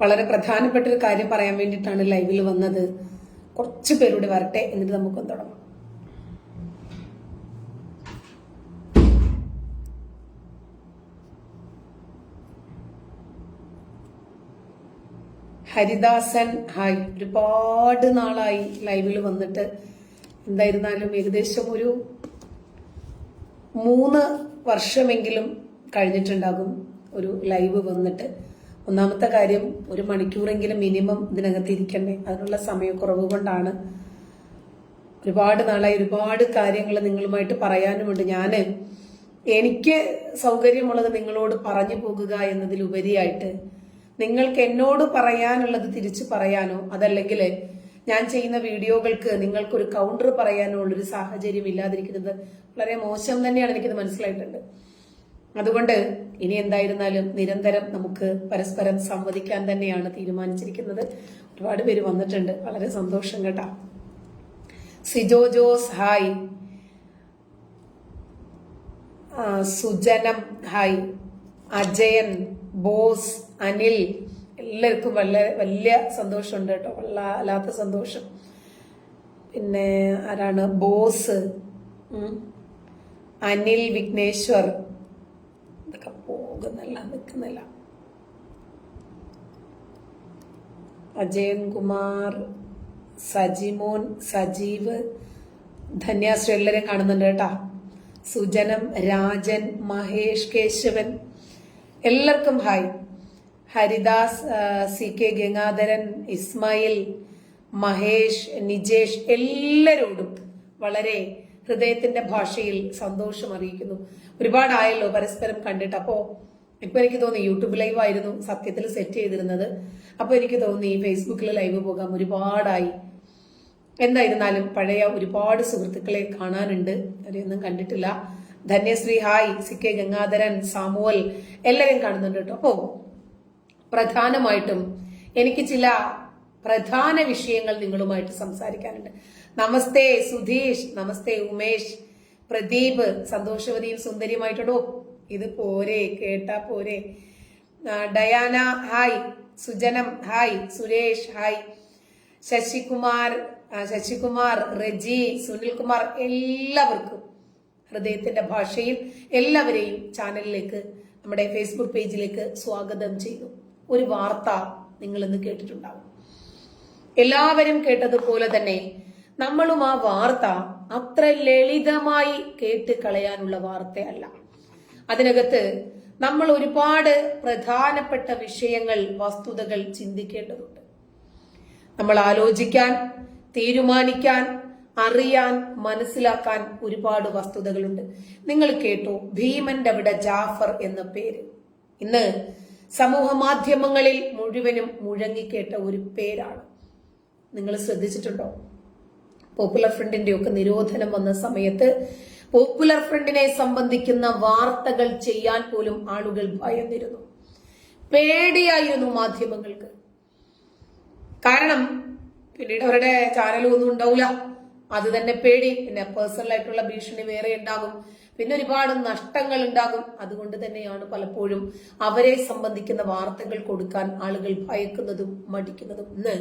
വളരെ പ്രധാനപ്പെട്ട ഒരു കാര്യം പറയാൻ വേണ്ടിയിട്ടാണ് ലൈവിൽ വന്നത്. കുറച്ച് പേരുടെ വരട്ടെ, എന്നിട്ട് നമുക്കൊന്ന് തുടങ്ങാം. ഹരിദാസൻ ഹായ്, ഒരുപാട് നാളായി ലൈവിൽ വന്നിട്ട്. എന്തായിരുന്നാലും ഏകദേശം ഒരു 3 വർഷമെങ്കിലും കഴിഞ്ഞിട്ടുണ്ടാകും ഒരു ലൈവ് വന്നിട്ട്. ഒന്നാമത്തെ കാര്യം, 1 മണിക്കൂറെങ്കിലും മിനിമം ഇതിനകത്ത് ഇരിക്കണ്ടേ, അതിനുള്ള സമയക്കുറവ് കൊണ്ടാണ്. ഒരുപാട് നാളായി ഒരുപാട് കാര്യങ്ങൾ നിങ്ങളുമായിട്ട് പറയാനുമുണ്ട്. എനിക്ക് സൗകര്യമുള്ളത് നിങ്ങളോട് പറഞ്ഞു പോകുക എന്നതിലുപരിയായിട്ട് നിങ്ങൾക്ക് എന്നോട് പറയാനുള്ളത് തിരിച്ചു പറയാനോ, അതല്ലെങ്കിൽ ഞാൻ ചെയ്യുന്ന വീഡിയോകൾക്ക് നിങ്ങൾക്കൊരു കൗണ്ടർ പറയാനോ ഉള്ളൊരു സാഹചര്യം ഇല്ലാതിരിക്കുന്നത് വളരെ മോശം തന്നെയാണ്, എനിക്കിത് മനസ്സിലായിട്ടുണ്ട്. അതുകൊണ്ട് ഇനി എന്തായിരുന്നാലും നിരന്തരം നമുക്ക് പരസ്പരം സംവദിക്കാൻ തന്നെയാണ് തീരുമാനിച്ചിരിക്കുന്നത്. ഒരുപാട് പേര് വന്നിട്ടുണ്ട്, വളരെ സന്തോഷം കേട്ടാ. Sijo Jose hi, Sujanam hi, Ajayan, boss, Anil, എല്ലാവർക്കും വലിയ സന്തോഷമുണ്ട് കേട്ടോ, വല്ലാത്ത സന്തോഷം. പിന്നെ ആരാണ്, ബോസ്, അനിൽ വിഘ്നേശ്വർ, ഇതൊക്കെ പോകുന്നില്ല നിൽക്കുന്നില്ല. അജയൻ കുമാർ, സജിമോൻ, സജീവ്, ധന്യാശ്രീ, എല്ലാവരെയും കാണുന്നുണ്ട് കേട്ടാ. സുജനം, രാജൻ, മഹേഷ്, കേശവൻ, എല്ലാവർക്കും hi. Haridas, C K Gangadharan, Ismail, Mahesh, Nijesh, എല്ലാരോടും വളരെ ഹൃദയത്തിന്റെ ഭാഷയിൽ സന്തോഷം അറിയിക്കുന്നു. ഒരുപാടായല്ലോ പരസ്പരം കണ്ടിട്ട്. അപ്പോ ഇപ്പൊ എനിക്ക് തോന്നി യൂട്യൂബ് ലൈവ് ആയിരുന്നു സത്യത്തിൽ സെറ്റ് ചെയ്തിരുന്നത്. അപ്പൊ എനിക്ക് തോന്നി ഫേസ്ബുക്കിൽ ലൈവ് പോകാം, ഒരുപാടായി. എന്തായിരുന്നാലും പഴയ ഒരുപാട് സുഹൃത്തുക്കളെ കാണാനുണ്ട്, അവരെയൊന്നും കണ്ടിട്ടില്ല. Dhanyasree hi, C K Gangadharan, Samuel, എല്ലാവരെയും കാണുന്നുണ്ട് കേട്ടോ. അപ്പോ പ്രധാനമായിട്ടും എനിക്ക് ചില പ്രധാന വിഷയങ്ങൾ നിങ്ങളുമായിട്ട് സംസാരിക്കാനുണ്ട്. നമസ്തേ സുധീഷ്, നമസ്തേ ഉമേഷ്, പ്രദീപ്, സന്തോഷവതിയും സുന്ദരിയുമായിട്ടോ. ഇത് പോരെ, കേട്ടാ പോരെ. Diana hi, Sujanam hi, Suresh hi, Sasikumar, Reji, Sunilkumar, എല്ലാവർക്കും ഹൃദയത്തിന്റെ ഭാഷയിൽ എല്ലാവരെയും ചാനലിലേക്ക്, നമ്മുടെ ഫേസ്ബുക്ക് പേജിലേക്ക് സ്വാഗതം ചെയ്തു. ഒരു വാർത്ത നിങ്ങൾ ഇന്ന് കേട്ടിട്ടുണ്ടാവും. എല്ലാവരും കേട്ടതുപോലെ തന്നെ നമ്മളും ആ വാർത്ത അത്ര ലളിതമായി കേട്ട് കളയാനുള്ള വാർത്തയല്ല. അതിനകത്ത് നമ്മൾ ഒരുപാട് പ്രധാനപ്പെട്ട വിഷയങ്ങൾ, വസ്തുതകൾ ചിന്തിക്കേണ്ടതുണ്ട്. നമ്മൾ ആലോചിക്കാൻ, തീരുമാനിക്കാൻ, അറിയാൻ, മനസ്സിലാക്കാൻ ഒരുപാട് വസ്തുതകളുണ്ട്. നിങ്ങൾ കേട്ടോ, ഭീമന്റെ അവിടെ ജാഫർ എന്ന പേര് ഇന്ന് സമൂഹ മാധ്യമങ്ങളിൽ മുഴുവനും മുഴങ്ങിക്കേട്ട ഒരു പേരാണ്. നിങ്ങൾ ശ്രദ്ധിച്ചിട്ടുണ്ടോ? പോപ്പുലർ ഫ്രണ്ടിന്റെ ഒക്കെ നിരോധനം വന്ന സമയത്ത് പോപ്പുലർ ഫ്രണ്ടിനെ സംബന്ധിക്കുന്ന വാർത്തകൾ ചെയ്യാൻ പോലും ആളുകൾ ഭയന്നിരുന്നു, പേടിയായിരുന്നു മാധ്യമങ്ങൾക്ക്. കാരണം പിന്നീട് അവരുടെ ചാനലും ഒന്നും ഉണ്ടാവില്ല, അത് തന്നെ പേടി. പിന്നെ പേഴ്സണൽ ആയിട്ടുള്ള ഭീഷണി വേറെ ഉണ്ടാകും, പിന്നെ ഒരുപാട് നഷ്ടങ്ങൾ ഉണ്ടാകും. അതുകൊണ്ട് തന്നെയാണ് പലപ്പോഴും അവരെ സംബന്ധിക്കുന്ന വാർത്തകൾ കൊടുക്കാൻ ആളുകൾ ഭയക്കുന്നതും മടിക്കുന്നതും. ഇന്ന്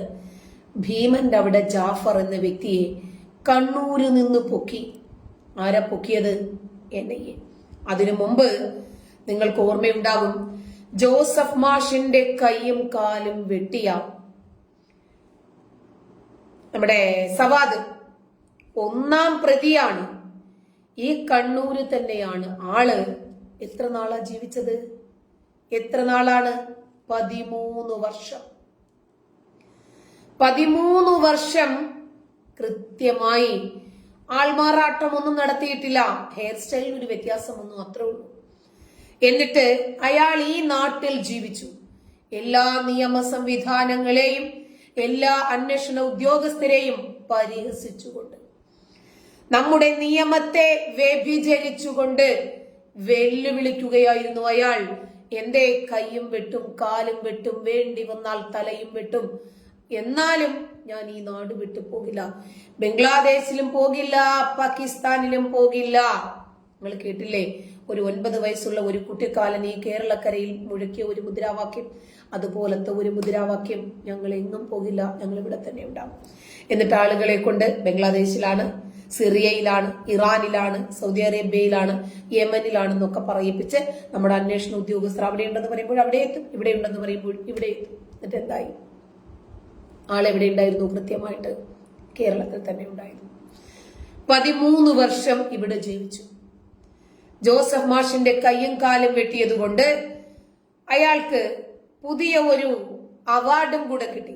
ഭീമന്റെ അവിടെ ജാഫർ എന്ന വ്യക്തിയെ കണ്ണൂരിൽ നിന്ന് പൊക്കി. ആരാ പൊക്കിയത്? NIA. അതിനു മുമ്പ് നിങ്ങൾക്ക് ഓർമ്മയുണ്ടാകും, ജോസഫ് മാഷിന്റെ കൈയും കാലും വെട്ടിയ നമ്മുടെ സവാദ് 1ാം പ്രതിയാണ്. ഈ കണ്ണൂര് തന്നെയാണ് ആള്. എത്ര നാളാ ജീവിച്ചത്? എത്ര നാളാണ്? 13 വർഷം. 13 വർഷം കൃത്യമായി ആൾമാറാട്ടമൊന്നും നടത്തിയിട്ടില്ല. ഹെയർ സ്റ്റൈലിന് ഒരു വ്യത്യാസമൊന്നും, അത്രേ ഉള്ളൂ. എന്നിട്ട് അയാൾ ഈ നാട്ടിൽ ജീവിച്ചു. എല്ലാ നിയമ സംവിധാനങ്ങളെയും എല്ലാ അന്വേഷണ ഉദ്യോഗസ്ഥരെയും പരിഹസിച്ചുകൊണ്ട്, നമ്മുടെ നിയമത്തെ വ്യഭിചരിച്ചുകൊണ്ട് വെല്ലുവിളിക്കുകയായിരുന്നു അയാൾ. എന്റെ കൈയും വെട്ടും കാലും വെട്ടും, വേണ്ടി വന്നാൽ തലയും വെട്ടും, എന്നാലും ഞാൻ ഈ നാട് വിട്ടു പോകില്ല. ബംഗ്ലാദേശിലും പോകില്ല, പാകിസ്ഥാനിലും പോകില്ല. നിങ്ങൾ കേട്ടില്ലേ, ഒരു 9 വയസ്സുള്ള ഒരു കുട്ടിക്കാലൻ ഈ കേരളക്കരയിൽ മുഴക്കിയ ഒരു മുദ്രാവാക്യം, അതുപോലത്തെ ഒരു മുദ്രാവാക്യം, ഞങ്ങൾ എങ്ങും പോകില്ല, ഞങ്ങൾ ഇവിടെ തന്നെ ഉണ്ടാവും. എന്നിട്ട് ആളുകളെ കൊണ്ട് ബംഗ്ലാദേശിലാണ്, സിറിയയിലാണ്, ഇറാനിലാണ്, സൗദി അറേബ്യയിലാണ്, യമനിലാണെന്നൊക്കെ പറയിപ്പിച്ച് നമ്മുടെ അന്വേഷണ ഉദ്യോഗസ്ഥർ അവിടെ ഉണ്ടെന്ന് പറയുമ്പോൾ അവിടെ എത്തും, ഇവിടെ ഉണ്ടെന്ന് പറയുമ്പോൾ ഇവിടെ എത്തും. എന്നിട്ട് എന്തായി? ആളെവിടെ ഉണ്ടായിരുന്നു? കൃത്യമായിട്ട് കേരളത്തിൽ തന്നെ ഉണ്ടായിരുന്നു. 13 വർഷം ഇവിടെ ജീവിച്ചു. ജോസഫ് മാഷിന്റെ കയ്യും കാലും വെട്ടിയത് കൊണ്ട് അയാൾക്ക് പുതിയ ഒരു അവാർഡും കൂടെ കിട്ടി.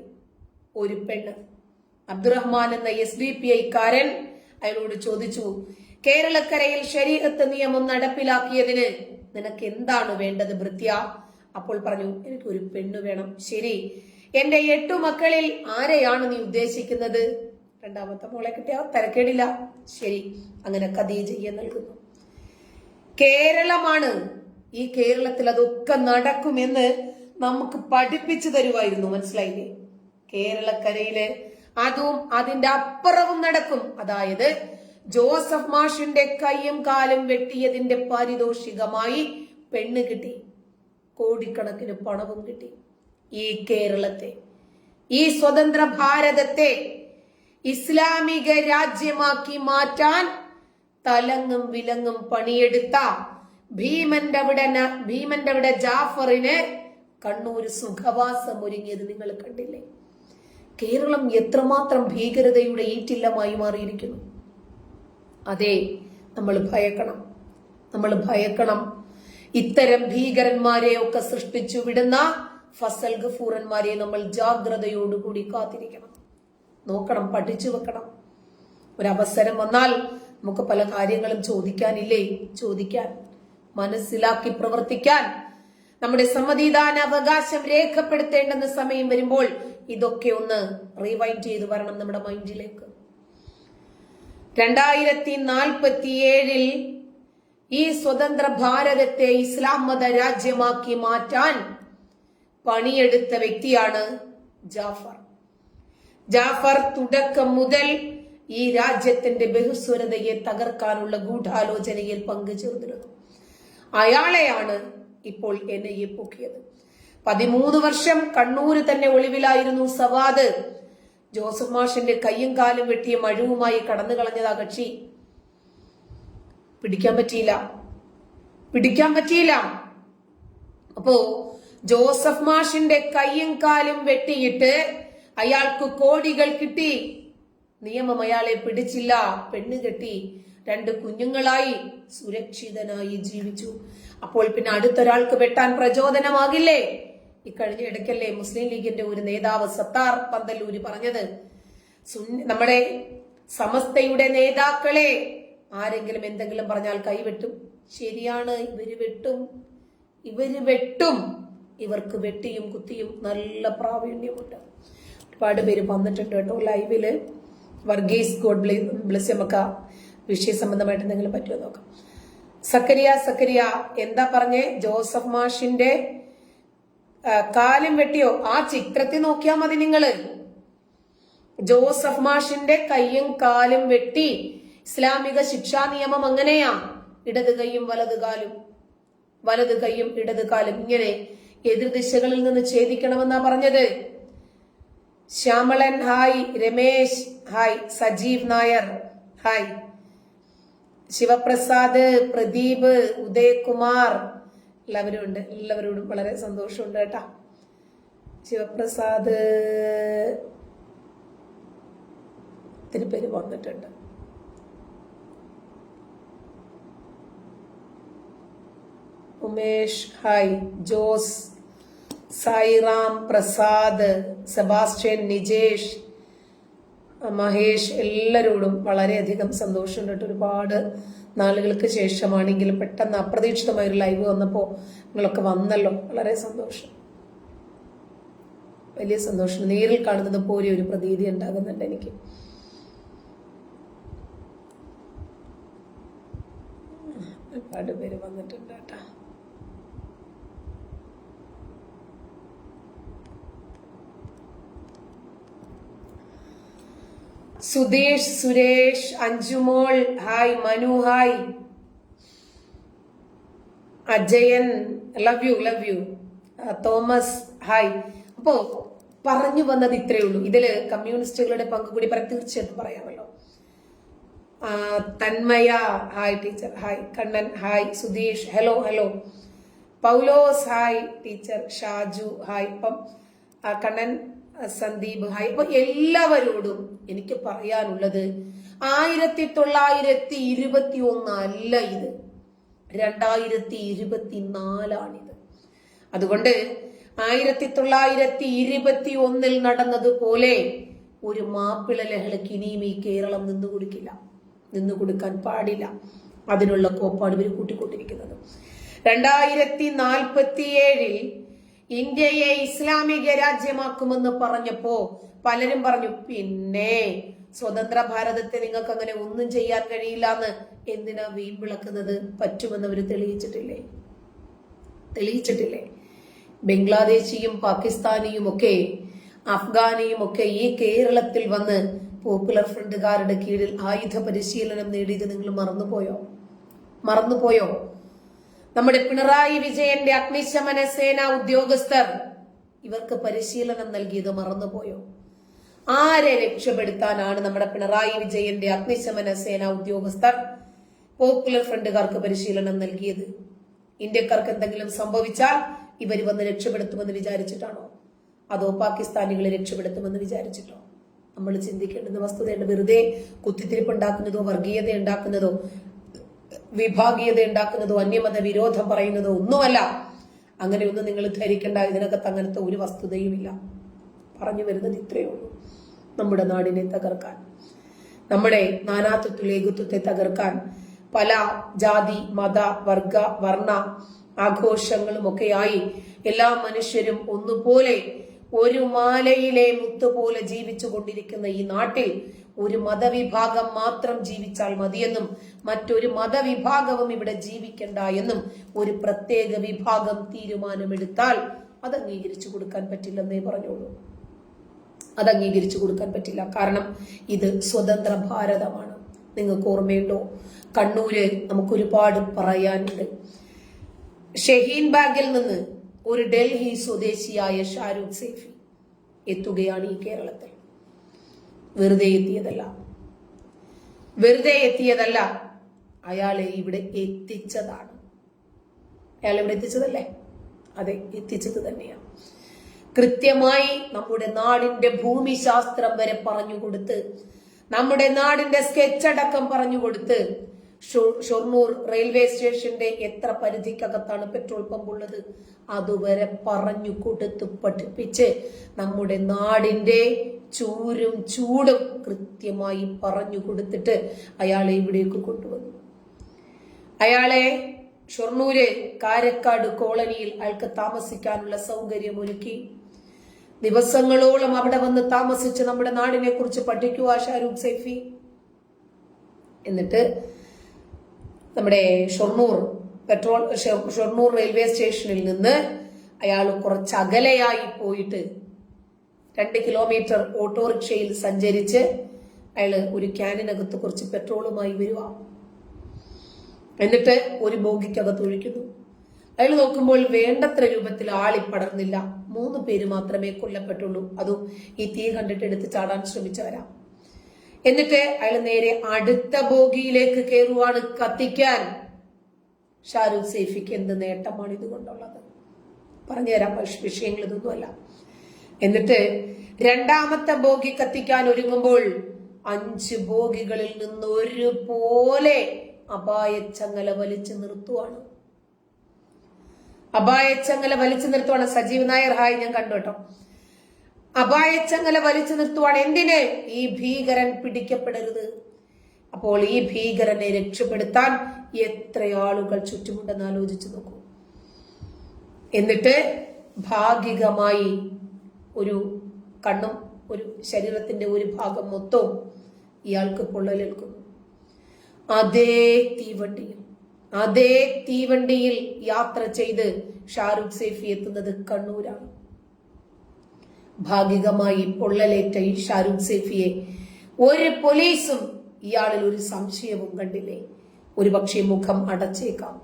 ഒരു പെണ്ണ്, അബ്ദുറഹ്മാൻ എന്ന SDPI കാരൻ അയാളോട് ചോദിച്ചു, കേരളക്കരയിൽ ശരീഅത്ത് നിയമം നടപ്പിലാക്കിയതിന് നിനക്ക് എന്താണ് വേണ്ടത് ഭൃത്യ? അപ്പോൾ പറഞ്ഞു, എനിക്കൊരു പെണ്ണ് വേണം. ശരി, എന്റെ 8 മക്കളിൽ ആരെയാണ് നീ ഉദ്ദേശിക്കുന്നത്? രണ്ടാമത്തെ മോളെ കിട്ടിയ തരക്കേടില്ല. ശരി, അങ്ങനെ ഖദീജയെ നൽകുന്നു. കേരളമാണ്, ഈ കേരളത്തിൽ അതൊക്കെ നടക്കുമെന്ന് നമുക്ക് പഠിപ്പിച്ചു തരുമായിരുന്നു. മനസ്സിലായില്ലേ? കേരളക്കരയില് അതും അതിന്റെ അപ്പുറവും നടക്കും. അതായത് ജോസഫ് മാഷിന്റെ കൈയും കാലും വെട്ടിയതിന്റെ പാരിതോഷികമായി പെണ്ണ് കിട്ടി, കോടിക്കണക്കിന് പണവും കിട്ടി. ഈ കേരളത്തെ, ഈ സ്വതന്ത്ര ഭാരതത്തെ ഇസ്ലാമിക രാജ്യമാക്കി മാറ്റാൻ തലങ്ങും വിലങ്ങും പണിയെടുത്ത ഭീമന്റെ അവിടെ ജാഫറിന് കണ്ണൂർ സുഖവാസം ഒരുങ്ങിയത് നിങ്ങൾ കണ്ടില്ലേ? കേരളം എത്രമാത്രം ഭീകരതയുടെ ഈറ്റില്ലമായി മാറിയിരിക്കുന്നു. അതെ, നമ്മൾ ഭയക്കണം. ഇത്തരം ഭീകരന്മാരെ ഒക്കെ സൃഷ്ടിച്ചു വിടുന്ന ഫസൽ ഗഫൂറന്മാരെ നമ്മൾ ജാഗ്രതയോടുകൂടി കാത്തിരിക്കണം, നോക്കണം, പഠിച്ചു വെക്കണം. ഒരവസരം വന്നാൽ നമുക്ക് പല കാര്യങ്ങളും ചോദിക്കാനില്ലേ? ചോദിക്കാൻ, മനസ്സിലാക്കി പ്രവർത്തിക്കാൻ, നമ്മുടെ സമ്മതിദാന അവകാശം രേഖപ്പെടുത്തേണ്ടെന്ന സമയം വരുമ്പോൾ ഇതൊക്കെ ഒന്ന് റീവൈൻഡ് ചെയ്ത് വരണം നമ്മുടെ മൈൻഡിലേക്ക്. 2047 ഈ സ്വതന്ത്ര ഭാരതത്തെ ഇസ്ലാം മത രാജ്യമാക്കി മാറ്റാൻ പണിയെടുത്ത വ്യക്തിയാണ് ജാഫർ. തുടക്കം മുതൽ ഈ രാജ്യത്തിന്റെ ബഹുസ്വരതയെ തകർക്കാനുള്ള ഗൂഢാലോചനയിൽ പങ്കുചേർന്നിരുന്നു. അയാളെയാണ് ഇപ്പോൾ NIA പൊക്കിയത്. 13 വർഷം കണ്ണൂര് തന്നെ ഒളിവിലായിരുന്നു സവാദ്. ജോസഫ് മാഷിന്റെ കയ്യും കാലും വെട്ടിയ മഴുവുമായി കടന്നു കളഞ്ഞതാ കക്ഷി. പിടിക്കാൻ പറ്റിയില്ല. അപ്പോ ജോസഫ് മാഷിന്റെ കയ്യും കാലും വെട്ടിയിട്ട് അയാൾക്ക് കോടികൾ കിട്ടി. നിയമം അയാളെ പിടിച്ചില്ല, പെണ്ണ് കെട്ടി, 2 കുഞ്ഞുങ്ങളായി സുരക്ഷിതനായി ജീവിച്ചു. അപ്പോൾ പിന്നെ അടുത്തൊരാൾക്ക് വെട്ടാൻ പ്രചോദനമാകില്ലേ? ഇക്കഴിഞ്ഞ ഇടയ്ക്കല്ലേ മുസ്ലിം ലീഗിന്റെ ഒരു നേതാവ് സത്താർ പന്തല്ലൂര് പറഞ്ഞത്, നമ്മുടെ സമസ്തയുടെ നേതാക്കളെ ആരെങ്കിലും എന്തെങ്കിലും പറഞ്ഞാൽ കൈവെട്ടും. ശരിയാണ്, ഇവര് വെട്ടും. ഇവർക്ക് വെട്ടിയും കുത്തിയും നല്ല പ്രാവീണ്യമുണ്ട്. ഒരുപാട് പേര് വന്നിട്ടുണ്ട് കേട്ടോ ലൈവില്. Varghese God bless. നമുക്ക് വിഷയ സംബന്ധമായിട്ട് എന്തെങ്കിലും പറ്റുമോ നോക്കാം. സക്കരിയ എന്താ പറഞ്ഞേ? ജോസഫ് മാഷിന്റെ കാലും വെട്ടിയോ? ആ ചിത്രത്തിൽ നോക്കിയാൽ മതി നിങ്ങള്. ജോസഫ് മാഷിന്റെ കയ്യും കാലും വെട്ടി. ഇസ്ലാമിക ശിക്ഷാ നിയമം അങ്ങനെയാ. ഇടത് കൈയും വലത് കൈയും ഇടത് കാലും ഇങ്ങനെ എതിർദിശകളിൽ നിന്ന് ഛേദിക്കണമെന്നാ പറഞ്ഞത്. Shyamalan hi, Ramesh hi, Sajeev Nair hi, Sivaprasad, Pradeep, Udayakumar എല്ലാവരും ഉണ്ട്. എല്ലാവരോടും വളരെ സന്തോഷമുണ്ട് കേട്ടാ. ശിവപ്രസാദ് ഒത്തിരി പേര് വന്നിട്ടുണ്ട്. ഉമേഷ് ഹായ്, ജോസ്, സായിറാം, പ്രസാദ്, സെബാസ്റ്റ്യൻ, നിജേഷ്, മഹേഷ്, എല്ലാവരോടും വളരെയധികം സന്തോഷമുണ്ട് കേട്ടോ. ഒരുപാട് നാളുകൾക്ക് ശേഷമാണെങ്കിലും പെട്ടെന്ന് അപ്രതീക്ഷിതമായൊരു ലൈവ് വന്നപ്പോൾ നിങ്ങളൊക്കെ വന്നല്ലോ, വളരെ സന്തോഷം, വലിയ സന്തോഷം. നേരിൽ കാണുന്നത് പോലെ ഒരു പ്രതീതി ഉണ്ടാകുന്നുണ്ട് എനിക്ക്. ഒരുപാട് പേര് വന്നിട്ടുണ്ട് കേട്ടാ. Sudhesh, Suresh, Anjumol hi, Manu hi, Ajayan love you, Thomas hi. അപ്പോ പറഞ്ഞു വന്നത് ഇത്രയേ ഉള്ളൂ. ഇതില് കമ്മ്യൂണിസ്റ്റുകളുടെ പങ്ക് കൂടി തീർച്ചയായിട്ടും പറയാമല്ലോ. Thanmaya hi teacher, hi Kannan hi, Sudheesh hello, Paulose hi teacher, Shaju hi, ഇപ്പം കണ്ണൻ, സന്ദീപ് ഹായ്. അപ്പൊ എല്ലാവരോടും എനിക്ക് പറയാനുള്ളത് 1921 അല്ല ഇത്, 2024 അതുകൊണ്ട് 1921 നടന്നതുപോലെ ഒരു മാപ്പിള ലഹളയ്ക്ക് ഇനിയും ഈ കേരളം നിന്നു കൊടുക്കാൻ പാടില്ല. അതിനുള്ള കോപ്പാണ് ഇവർ കൂട്ടിക്കൊണ്ടിരിക്കുന്നത്. 2047 ഇന്ത്യയെ ഇസ്ലാമിക രാജ്യമാക്കുമെന്ന് പറഞ്ഞപ്പോ പലരും പറഞ്ഞു, പിന്നെ സ്വതന്ത്ര ഭാരതത്തെ നിങ്ങൾക്ക് അങ്ങനെ ഒന്നും ചെയ്യാൻ കഴിയില്ല എന്ന്. എന്തിനാ വീമ്പിളക്കുന്നത്? പറ്റുമെന്ന് അവർ തെളിയിച്ചിട്ടില്ലേ? ബംഗ്ലാദേശിയും പാകിസ്ഥാനിയും ഒക്കെ അഫ്ഗാനിയും ഒക്കെ ഈ കേരളത്തിൽ വന്ന് പോപ്പുലർ ഫ്രണ്ടുകാരുടെ കീഴിൽ ആയുധ പരിശീലനം നേടിയത് നിങ്ങൾ മറന്നുപോയോ? നമ്മുടെ പിണറായി വിജയന്റെ അഗ്നിശമന സേന ഉദ്യോഗസ്ഥർ ഇവർക്ക് പരിശീലനം നൽകിയത് മറന്നുപോയോ? ആരെ രക്ഷപ്പെടുത്താനാണ് നമ്മുടെ പിണറായി വിജയന്റെ അഗ്നിശമന സേന ഉദ്യോഗസ്ഥർ പോപ്പുലർ ഫ്രണ്ടുകാർക്ക് പരിശീലനം നൽകിയത്? ഇന്ത്യക്കാർക്ക് എന്തെങ്കിലും സംഭവിച്ചാൽ ഇവർ വന്ന് രക്ഷപ്പെടുത്തുമെന്ന് വിചാരിച്ചിട്ടാണോ? അതോ പാകിസ്ഥാനികളെ രക്ഷപ്പെടുത്തുമെന്ന് വിചാരിച്ചിട്ടോ? നമ്മൾ ചിന്തിക്കേണ്ടുന്ന വസ്തുതയുണ്ട്. വെറുതെ കുത്തിത്തിരിപ്പ് ഉണ്ടാക്കുന്നതോ വർഗീയത ഉണ്ടാക്കുന്നതോ വിഭാഗീയത ഉണ്ടാക്കുന്നതോ അന്യമത വിരോധം പറയുന്നതോ ഒന്നുമല്ല. അങ്ങനെയൊന്നും നിങ്ങൾ ധരിക്കേണ്ട. ഇതിനകത്ത് അങ്ങനത്തെ ഒരു വസ്തുതയുമില്ല. പറഞ്ഞു വരുന്നത് ഇത്രയേ ഉള്ളൂ. നമ്മുടെ നാടിനെ തകർക്കാൻ, നമ്മുടെ നാനാത്വത്തിൽ ഏകത്വത്തെ തകർക്കാൻ, പല ജാതി മത വർഗ വർണ്ണ ആഘോഷങ്ങളും ഒക്കെയായി എല്ലാ മനുഷ്യരും ഒന്നുപോലെ ഒരു മാലയിലെ മുത്തുപോലെ ജീവിച്ചു കൊണ്ടിരിക്കുന്ന ഈ നാട്ടിൽ ഒരു മതവിഭാഗം മാത്രം ജീവിച്ചാൽ മതിയെന്നും മറ്റൊരു മതവിഭാഗവും ഇവിടെ ജീവിക്കണ്ട എന്നും ഒരു പ്രത്യേക വിഭാഗം തീരുമാനമെടുത്താൽ അത് അംഗീകരിച്ചു കൊടുക്കാൻ പറ്റില്ലെന്നേ പറഞ്ഞോളൂ. അത് അംഗീകരിച്ചു കൊടുക്കാൻ പറ്റില്ല. കാരണം ഇത് സ്വതന്ത്ര ഭാരതമാണ്. നിങ്ങൾക്ക് ഓർമ്മയുണ്ടോ? കണ്ണൂര് നമുക്കൊരുപാട് പറയാനുണ്ട്. ഷഹീൻ ബാഗിൽ നിന്ന് ഒരു ഡൽഹി സ്വദേശിയായ ഷാരൂഖ് സൈഫി എത്തുകയാണ് ഈ കേരളത്തിൽ. വെറുതെ എത്തിയതല്ല, അയാളെ ഇവിടെ എത്തിച്ചതാണ്. എത്തിച്ചതല്ലേ? അതെ, എത്തിച്ചത് തന്നെയാണ്. കൃത്യമായി നമ്മുടെ നാടിന്റെ ഭൂമിശാസ്ത്രം വരെ പറഞ്ഞുകൊടുത്ത്, നമ്മുടെ നാടിന്റെ സ്കെച്ച് അടക്കം പറഞ്ഞുകൊടുത്ത്, ഷൊർണൂർ റെയിൽവേ സ്റ്റേഷന്റെ എത്ര പരിധിക്കകത്താണ് പെട്രോൾ പമ്പ് ഉള്ളത് അതുവരെ പറഞ്ഞു കൊടുത്ത് പഠിപ്പിച്ച് നമ്മുടെ നാടിന്റെ ചൂരും ചൂടും കൃത്യമായി പറഞ്ഞു കൊടുത്തിട്ട് അയാളെ ഇവിടേക്ക് കൊണ്ടുവന്നു. അയാളെ ഷൊർണൂര് കാരക്കാട് കോളനിയിൽ അയാൾക്ക് താമസിക്കാനുള്ള സൗകര്യം ഒരുക്കി. ദിവസങ്ങളോളം അവിടെ വന്ന് താമസിച്ച് നമ്മുടെ നാടിനെ കുറിച്ച് പഠിക്കുക ഷാരൂഖ് സൈഫി. എന്നിട്ട് നമ്മുടെ ഷൊർണൂർ റെയിൽവേ സ്റ്റേഷനിൽ നിന്ന് അയാൾ കുറച്ച് അകലെയായി പോയിട്ട് 2 കിലോമീറ്റർ ഓട്ടോറിക്ഷയിൽ സഞ്ചരിച്ച് അയാൾ ഒരു ക്യാനിനകത്ത് കുറച്ച് പെട്രോളുമായി വരുക. എന്നിട്ട് ഒരു ബോഗിക്കകത്ത് ഒഴിക്കുന്നു. അയാൾ നോക്കുമ്പോൾ വേണ്ടത്ര രൂപത്തിൽ ആളിപ്പടർന്നില്ല. 3 പേര് മാത്രമേ കൊല്ലപ്പെട്ടുള്ളൂ. അതും ഈ തീ കണ്ടിട്ട് എടുത്ത് ചാടാൻ ശ്രമിച്ചവരാ. എന്നിട്ട് അയാൾ നേരെ അടുത്ത ബോഗിയിലേക്ക് കയറുവാണ് കത്തിക്കാൻ. ഷാരൂഖ് സൈഫിക്ക് എന്ത് നേട്ടമാണ് ഇതുകൊണ്ടുള്ളത്? പറഞ്ഞുതരാം, വിഷയങ്ങൾ ഇതൊന്നുമല്ല. എന്നിട്ട് 2ാമത്തെ ബോഗി കത്തിക്കാൻ ഒരുങ്ങുമ്പോൾ 5 ബോഗികളിൽ നിന്ന് ഒരുപോലെ അപായച്ചങ്ങല വലിച്ചു നിർത്തുവാണ്. സജീവ് നായർ ഹായ്, ഞാൻ കണ്ടു കേട്ടോ. അപായച്ചങ്ങല വലിച്ചു നിർത്തുവാൻ. എന്തിന്? ഈ ഭീകരൻ പിടിക്കപ്പെടരുത്. അപ്പോൾ ഈ ഭീകരനെ രക്ഷപ്പെടുത്താൻ എത്ര ആളുകൾ ചുറ്റുമുണ്ടെന്ന് ആലോചിച്ചു നോക്കൂ. എന്നിട്ട് ഭാഗികമായി ഒരു കണ്ണും ഒരു ശരീരത്തിന്റെ ഒരു ഭാഗം മൊത്തവും ഇയാൾക്ക് പൊള്ളലേൽക്കുന്നു. അതേ തീവണ്ടിയിൽ യാത്ര ചെയ്ത് ഷാരൂഖ് സൈഫി എത്തുന്നത് കണ്ണൂരാണ്. ഭാഗികമായി പൊള്ളലേറ്റ ഈ ഷാരൂഖ് സൈഫിയെ ഒരു പോലീസും ഇയാളിൽ ഒരു സംശയവും കണ്ടില്ലേ? ഒരുപക്ഷെ മുഖം അടച്ചേക്കാം.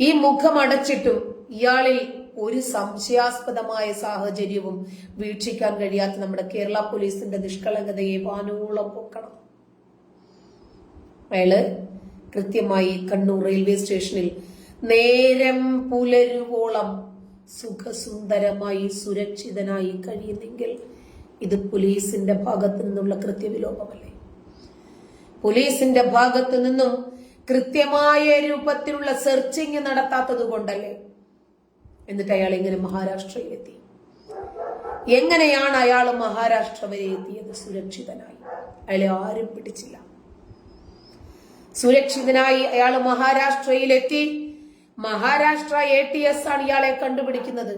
ഈ മുഖം അടച്ചിട്ടും ഇയാളിൽ ഒരു സംശയാസ്പദമായ സാഹചര്യവും വീക്ഷിക്കാൻ കഴിയാത്ത നമ്മുടെ കേരള പോലീസിന്റെ നിഷ്കളങ്കതയെ വാനോളം പൊക്കണം. അയാള് കൃത്യമായി കണ്ണൂർ റെയിൽവേ സ്റ്റേഷനിൽ നേരം പുലരുവോളം സുഖസുന്ദരമായി സുരക്ഷിതനായി കഴിയുന്നെങ്കിൽ ഇത് പോലീസിന്റെ ഭാഗത്തു നിന്നുള്ള കൃത്യവിലോപമല്ലേ? പോലീസിന്റെ ഭാഗത്തു നിന്നും കൃത്യമായ രൂപത്തിലുള്ള സെർച്ചിങ് നടത്താത്തത് കൊണ്ടല്ലേ? എന്നിട്ട് അയാൾ ഇങ്ങനെ മഹാരാഷ്ട്രയിലെത്തി. എങ്ങനെയാണ് അയാൾ മഹാരാഷ്ട്ര വരെ എത്തിയത്? സുരക്ഷിതനായി. അയാളെ ആരും പിടിച്ചില്ല. സുരക്ഷിതനായി അയാൾ മഹാരാഷ്ട്രയിലെത്തി. മഹാരാഷ്ട്ര ATS ആണ് ഇയാളെ കണ്ടുപിടിക്കുന്നത്.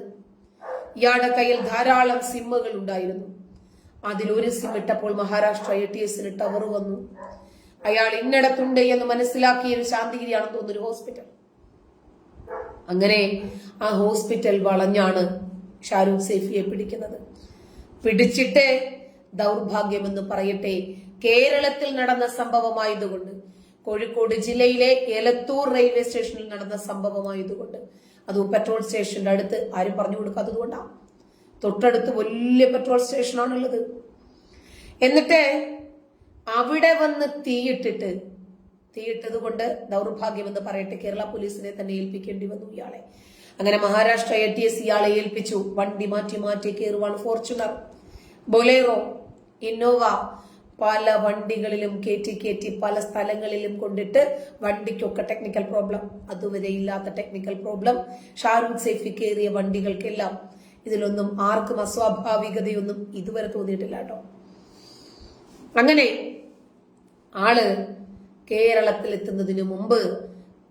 ഇയാളുടെ കയ്യിൽ ധാരാളം സിമ്മുകൾ ഉണ്ടായിരുന്നു. അതിലൊരു സിം ഇട്ടപ്പോൾ മഹാരാഷ്ട്ര ATSന് ടവർ വന്നു. അയാൾ ഇന്നടത്തുണ്ട് എന്ന് മനസ്സിലാക്കിയ ഒരു ശാന്തിഗിരിയാണെന്ന് തോന്നുന്നു ഒരു ഹോസ്പിറ്റൽ. അങ്ങനെ ആ ഹോസ്പിറ്റൽ വളഞ്ഞാണ് ഷാരൂഖ് സൈഫിയെ പിടിക്കുന്നത്. പിടിച്ചിട്ട് ദൗർഭാഗ്യമെന്ന് പറയട്ടെ, കേരളത്തിൽ നടന്ന സംഭവമായതുകൊണ്ട്, കോഴിക്കോട് ജില്ലയിലെ എലത്തൂർ റെയിൽവേ സ്റ്റേഷനിൽ നടന്ന സംഭവമായതുകൊണ്ട്, അതും പെട്രോൾ സ്റ്റേഷന്റെ അടുത്ത്, ആരും പറഞ്ഞു കൊടുക്കാത്തത് കൊണ്ടാണ്. തൊട്ടടുത്ത് വലിയ പെട്രോൾ സ്റ്റേഷനാണുള്ളത്. എന്നിട്ട് അവിടെ വന്ന് തീയിട്ടത് കൊണ്ട് ദൗർഭാഗ്യമെന്ന് പറയട്ടെ, കേരള പോലീസിനെ തന്നെ ഏൽപ്പിക്കേണ്ടി വന്നു ഇയാളെ. അങ്ങനെ മഹാരാഷ്ട്ര ATS ഇയാളെ ഏൽപ്പിച്ചു. വണ്ടി മാറ്റി മാറ്റി കയറുവാണ്. ഫോർച്യൂണർ, ബൊലേറോ, ഇന്നോവ, പല വണ്ടികളിലും കയറ്റി പല സ്ഥലങ്ങളിലും കൊണ്ടിട്ട് വണ്ടിക്കൊക്കെ ടെക്നിക്കൽ പ്രോബ്ലം, അതുവരെ ഇല്ലാത്ത ടെക്നിക്കൽ പ്രോബ്ലം. ഷാരൂഖ് സൈഫി കയറിയ വണ്ടികൾക്കെല്ലാം ഇതിലൊന്നും ആർക്കും അസ്വാഭാവികതയൊന്നും ഇതുവരെ തോന്നിയിട്ടില്ല കേട്ടോ. അങ്ങനെ ആള് കേരളത്തിൽ എത്തുന്നതിന് മുമ്പ്